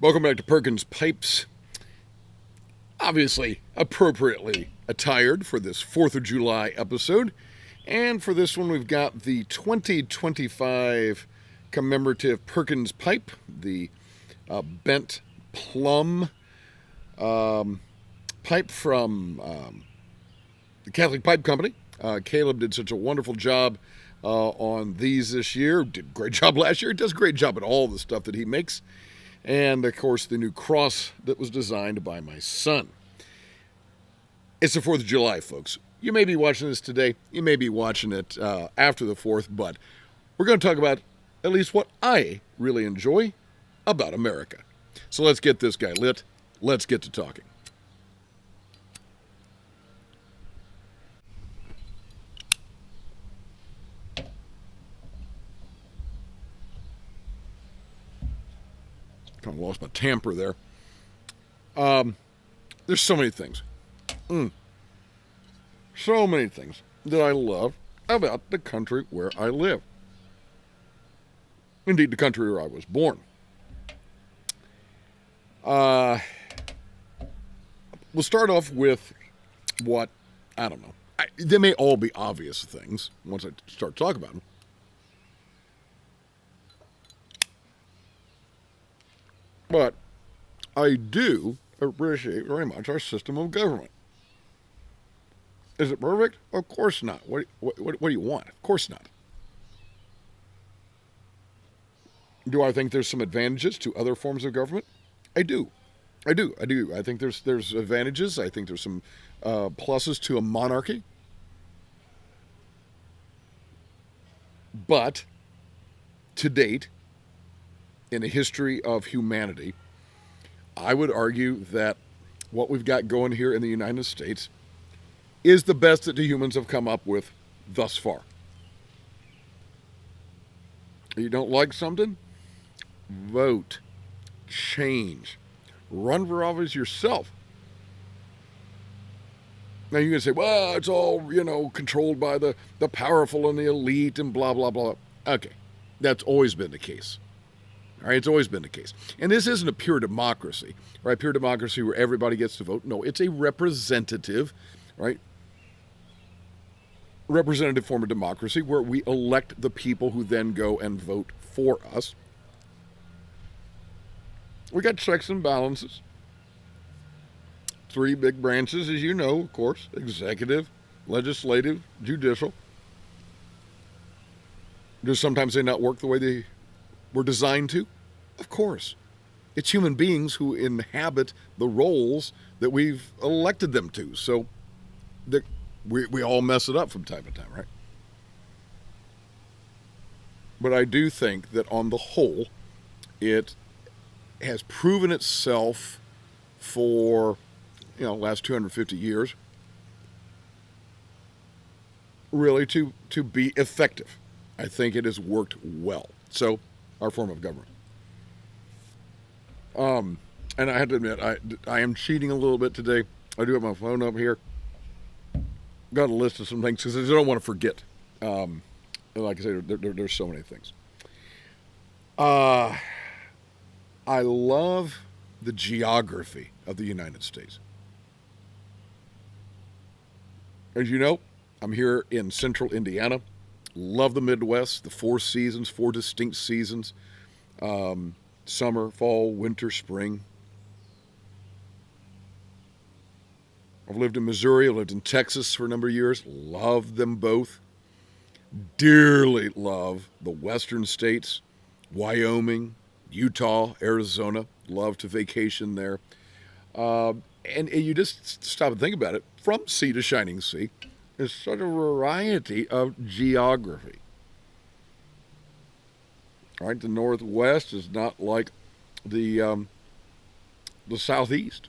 Welcome back to Perkins Pipes. Obviously, appropriately attired for this 4th of July episode. And for this one, we've got the 2025 commemorative Perkins Pipe, the bent plum pipe from the Catholic Pipe Company. Caleb did such a wonderful job on these this year. Did a great job last year. He does a great job at all the stuff that he makes. And, of course, the new cross that was designed by my son. It's the 4th of July, folks. You may be watching this today. You may be watching it after the 4th, but we're going to talk about at least what I really enjoy about America. So let's get this guy lit. Let's get to talking. Kind of lost my tamper there. There's so many things. So many things that I love about the country where I live. Indeed, the country where I was born. We'll start off with what, I don't know. They may all be obvious things once I start talking about them. But I do appreciate very much our system of government. Is it perfect? Of course not. What do you want? Of course not. Do I think there's some advantages to other forms of government? I do. I think there's advantages. I think there's some pluses to a monarchy. But to date, in the history of humanity, I would argue that what we've got going here in the United States is the best that the humans have come up with thus far. You don't like something? Vote. Change. Run for office yourself. Now you can say, well, it's all, controlled by the powerful and the elite and blah, blah, blah. Okay, that's always been the case. All right, it's always been the case. And this isn't a pure democracy, right? Pure democracy where everybody gets to vote. No, it's a representative, right? Representative form of democracy where we elect the people who then go and vote for us. We got checks and balances. 3 big branches, as you know, of course: executive, legislative, judicial. Do sometimes they not work the way they were designed to? Of course. It's human beings who inhabit the roles that we've elected them to. So we all mess it up from time to time, right? But I do think that on the whole, it has proven itself for, the last 250 years, really to be effective. I think it has worked well. So, our form of government. And I have to admit, I am cheating a little bit today. I do have my phone up here. Got a list of some things because I don't want to forget. Like I said, there's so many things. I love the geography of the United States. As you know, I'm here in central Indiana. Love the Midwest, the 4 seasons, 4 distinct seasons. Summer, fall, winter, spring. I've lived in Missouri. I've lived in Texas for a number of years. Love them both. Dearly love the western states. Wyoming, Utah, Arizona. Love to vacation there. And you just stop and think about it. From sea to shining sea, there's such a variety of geography. All right, the Northwest is not like the Southeast.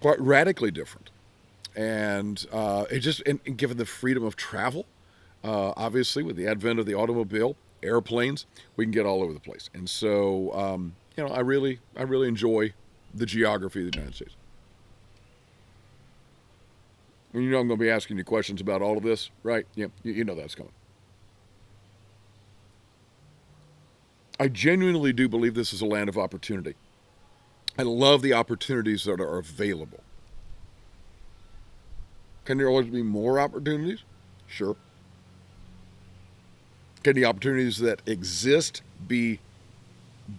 Quite radically different. And and given the freedom of travel, obviously with the advent of the automobile, airplanes, we can get all over the place. And so, I really enjoy the geography of the United States. And I'm going to be asking you questions about all of this, right? Yeah, you know that's coming. I genuinely do believe this is a land of opportunity. I love the opportunities that are available. Can there always be more opportunities? Sure. Can the opportunities that exist be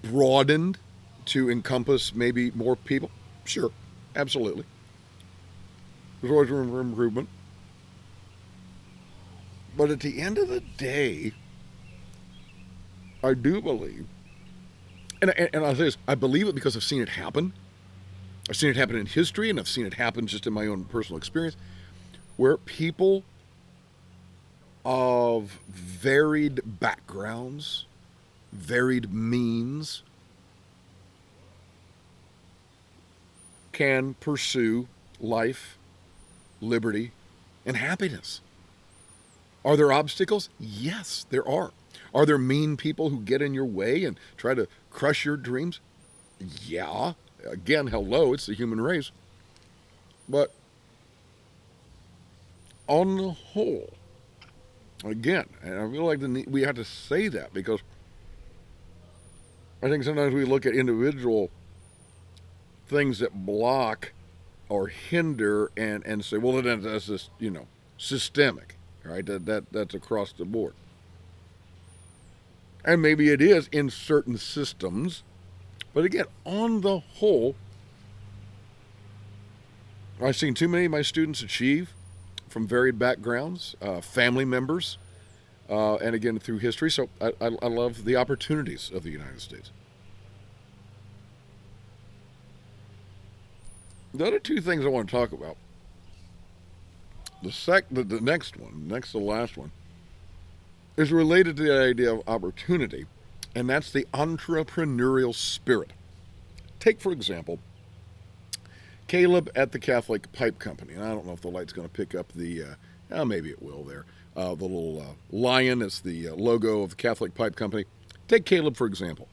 broadened to encompass maybe more people? Sure, absolutely. There's always room for improvement. But at the end of the day, I do believe, and I'll say this, I believe it because I've seen it happen. I've seen it happen in history, and I've seen it happen just in my own personal experience, where people of varied backgrounds, varied means, can pursue life, liberty, and happiness. Are there obstacles? Yes, there are. Are there mean people who get in your way and try to crush your dreams? Yeah. Again, hello, it's the human race. But on the whole, again, and I feel like we have to say that because I think sometimes we look at individual things that block or hinder and say, well, that's just, systemic, right? That's across the board. And maybe it is in certain systems. But again, on the whole, I've seen too many of my students achieve from varied backgrounds, family members, and again, through history. So I love the opportunities of the United States. The other two things I want to talk about, the next one, next to the last one, is related to the idea of opportunity, and that's the entrepreneurial spirit. Take, for example, Caleb at the Catholic Pipe Company. And I don't know if the light's going to pick up maybe it will there. The little lion is the logo of the Catholic Pipe Company. Take Caleb, for example.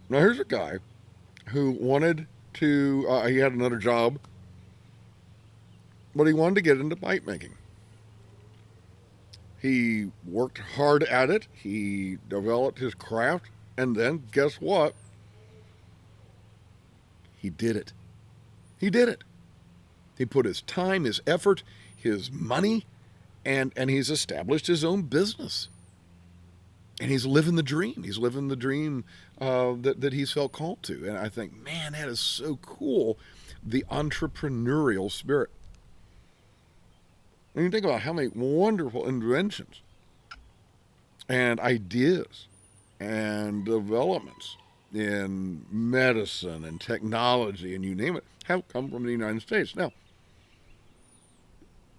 Now, here's a guy who wanted to, he had another job, but he wanted to get into pipe making. He worked hard at it. He developed his craft. And then, guess what? He did it. He did it. He put his time, his effort, his money, and he's established his own business. And he's living the dream. He's living the dream that he's felt called to. And I think, man, that is so cool, the entrepreneurial spirit. And you think about how many wonderful inventions and ideas and developments in medicine and technology and you name it have come from the United States. Now,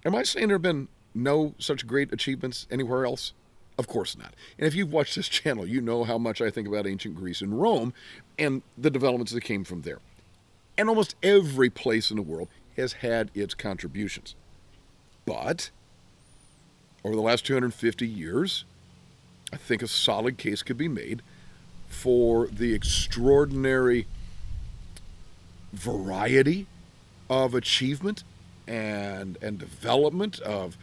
am I saying there have been no such great achievements anywhere else? Of course not. And if you've watched this channel, you know how much I think about ancient Greece and Rome and the developments that came from there. And almost every place in the world has had its contributions. But over the last 250 years, I think a solid case could be made for the extraordinary variety of achievement and development of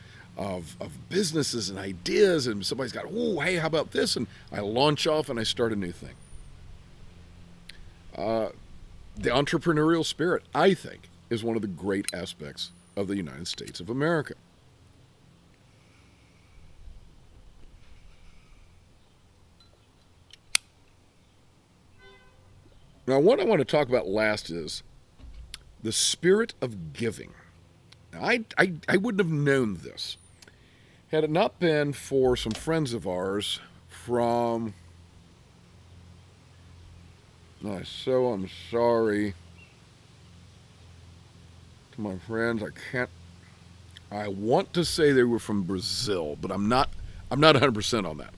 businesses and ideas, and somebody's got, oh, hey, how about this? And I launch off and I start a new thing. The entrepreneurial spirit, I think, is one of the great aspects of the United States of America. Now, what I want to talk about last is the spirit of giving. Now, I wouldn't have known this had it not been for some friends of ours from, I'm sorry to my friends. I want to say they were from Brazil, but I'm not 100% on that.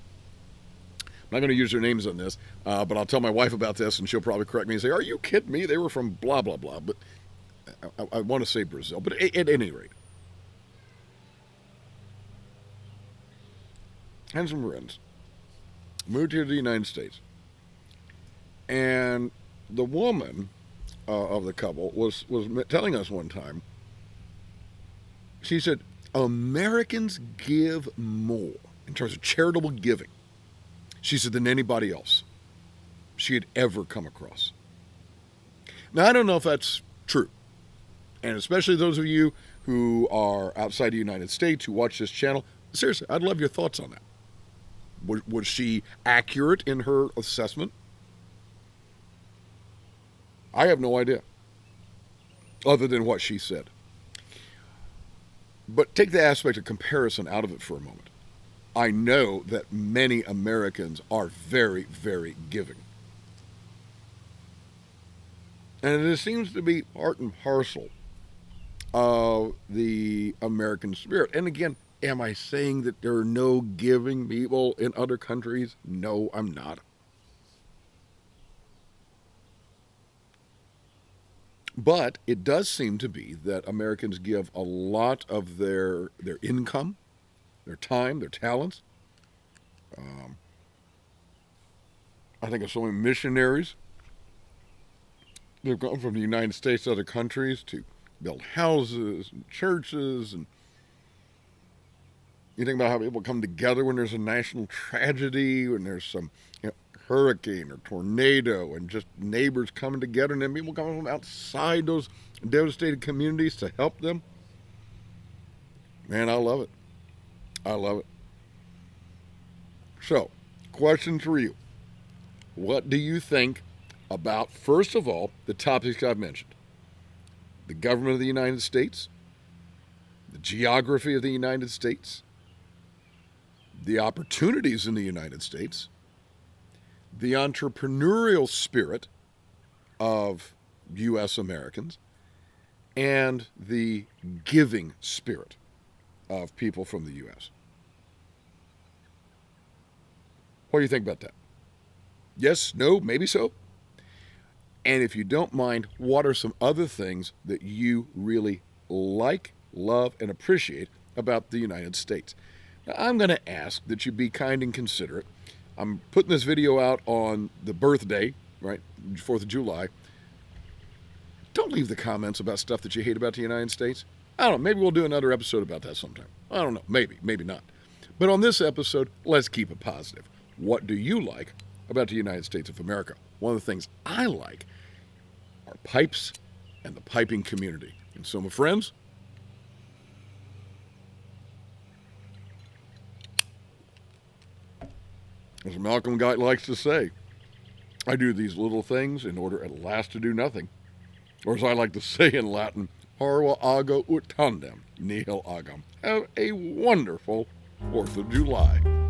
I'm not going to use their names on this, but I'll tell my wife about this, and she'll probably correct me and say, are you kidding me? They were from blah, blah, blah. But I want to say Brazil. But at any rate, and some friends moved here to the United States. And the woman of the couple was telling us one time, she said, Americans give more in terms of charitable giving, she said, than anybody else she had ever come across. Now, I don't know if that's true. And especially those of you who are outside the United States who watch this channel, seriously, I'd love your thoughts on that. Was she accurate in her assessment? I have no idea, other than what she said. But take the aspect of comparison out of it for a moment. I know that many Americans are very, very giving. And it seems to be part and parcel of the American spirit. And again, am I saying that there are no giving people in other countries? No, I'm not. But it does seem to be that Americans give a lot of their income, their time, their talents. I think of so many missionaries they've gone from the United States to other countries to build houses and churches. And you think about how people come together when there's a national tragedy, when there's some hurricane or tornado, and just neighbors coming together, and then people coming from outside those devastated communities to help them. Man, I love it. I love it. So, question for you. What do you think about, first of all, the topics I've mentioned? The government of the United States, the geography of the United States, the opportunities in the United States, the entrepreneurial spirit of U.S. Americans, and the giving spirit of people from the U.S. What do you think about that? Yes, no, maybe so? And if you don't mind, what are some other things that you really like, love, and appreciate about the United States? Now, I'm going to ask that you be kind and considerate. I'm putting this video out on the birthday, right, 4th of July. Don't leave the comments about stuff that you hate about the United States. I don't know, maybe we'll do another episode about that sometime. I don't know, maybe not. But on this episode, let's keep it positive. What do you like about the United States of America? One of the things I like are pipes and the piping community. And so, my friends, as Malcolm Guite likes to say, I do these little things in order at last to do nothing. Or as I like to say in Latin, Parva ago ut tandem, nihil agam. Have a wonderful 4th of July.